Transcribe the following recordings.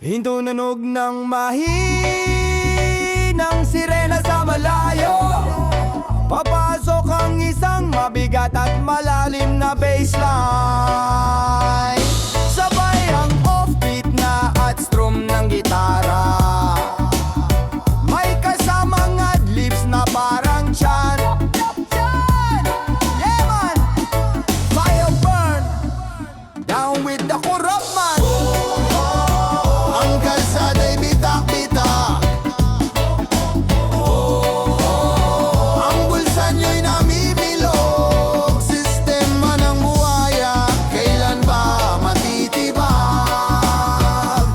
Hinunog ng mahinang sirena sa malayo. Papasok ang isang mabigat at malalim na bassline. Sabay ang offbeat na at strum ng gitara. May kasamang adlibs na parang chant. Yeah man! Fire burn! Down with the corrupt man! Ang kalsada'y bitak-bitak. Ang bulsa nyo'y namimilok. Sistema ng buhaya, kailan ba matitibag?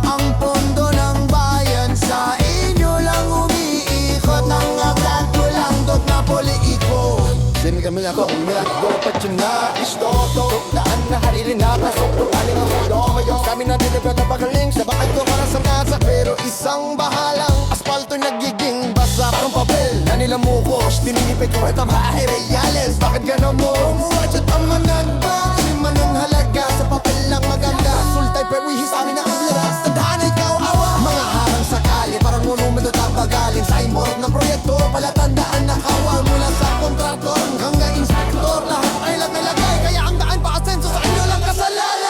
Ang pondo ng bayan sa inyo lang umiikot. Ang agad ko lang dot na poli-ikot. Sini kami lang ko, umiyak ko pa na istoto. Daan na harili na pasok ko aling ang mundo. Kami na dinibet na pagaling sa bakit ko para sa nasa. Pero isang bahalang asfalto nagiging basa ng papel na nilamukos. Tininipit ko ito bahay reales. Bakit gano'n mo? Umuwadyo ang managba. Lima ng halaga sa papel lang maganda. Sultay perwihis amin na kablas. Tandaan ikaw awa. Mga harang sakali parang monumento tapagaling. Signboard ng proyekto palatandaan na kawal. Mula sa kontraktor hanggang inspektor. Lahat ay lagay kaya ang daan pa asenso sa inyo lang kasalanan.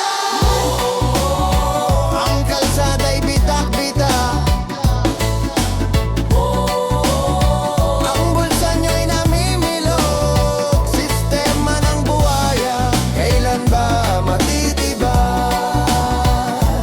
Ang kalsada'y bitak-bitak. Ang bulsa nyo'y namimilok. Sistema ng buhaya, kailan ba matitibag?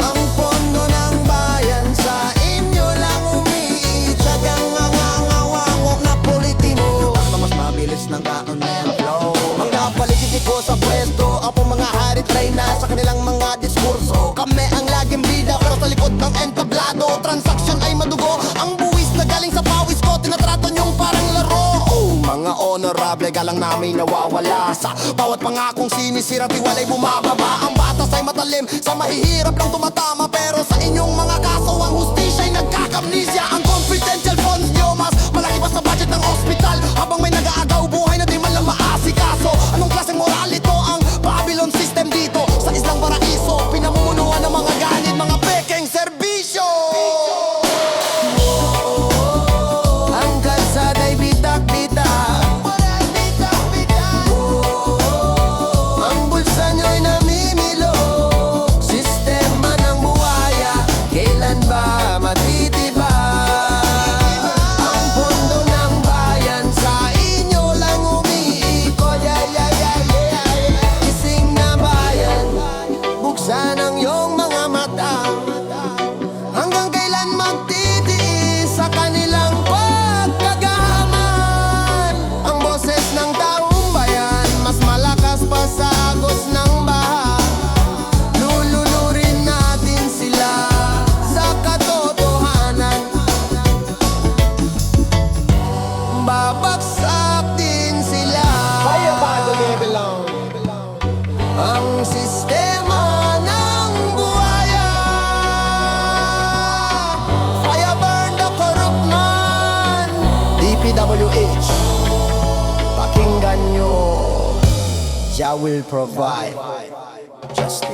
Ang pondo ng bayan sa inyo lang umiitag. Ang ngangangawangok na politimo. Basta mas mabilis ng taon na yung flow. Mga paligid ko sa pwesto. Apo mga harit try na sa kanilang mga diskurso. Kami ang laging bida pero sa likod ng entablado. Transaksyon ay madugo. Ang buwis na galing sa pawis ko, tinatrato niyong parang laro. Oh, mga honorable galang namin nawawala. Sa bawat pangakong sinisira tiwalay bumababa. Ang batas ay matalim, sa mahihirap lang tumatama. Pero sa inyong mga kaso ang hustisya'y nagkakamnisya. Ang confidential funds nyo mas malaki pa sa budget ng ospital. Habang may nag-aagaw buhay na di man lang maasikaso. Anong klaseng moral ito ang Babylon system dito? Sa islang paraiso, pinamumunuan ng mga ganit, mga pekeng serbisyo. Ang kalsada'y bitak-bitak. Ang bulsa nyo'y namimilok. Sistema ng buhaya, kailan ba matitibag? Ang pondo ng bayan sa inyo lang umiikot. Gising na bayan, buksan ang iyong mga mata. Hanggang kailan magtitiis sa kanilang pagkagahaman? Ang boses ng taong bayan mas malakas pa sa agos ng baha. Lulunurin natin sila sa katotohanan. Babagsak din sila. Ang sistema ng buhaya. Fire burn the corrupt man. DPWH, pakinggan nyo. Jah will provide justice.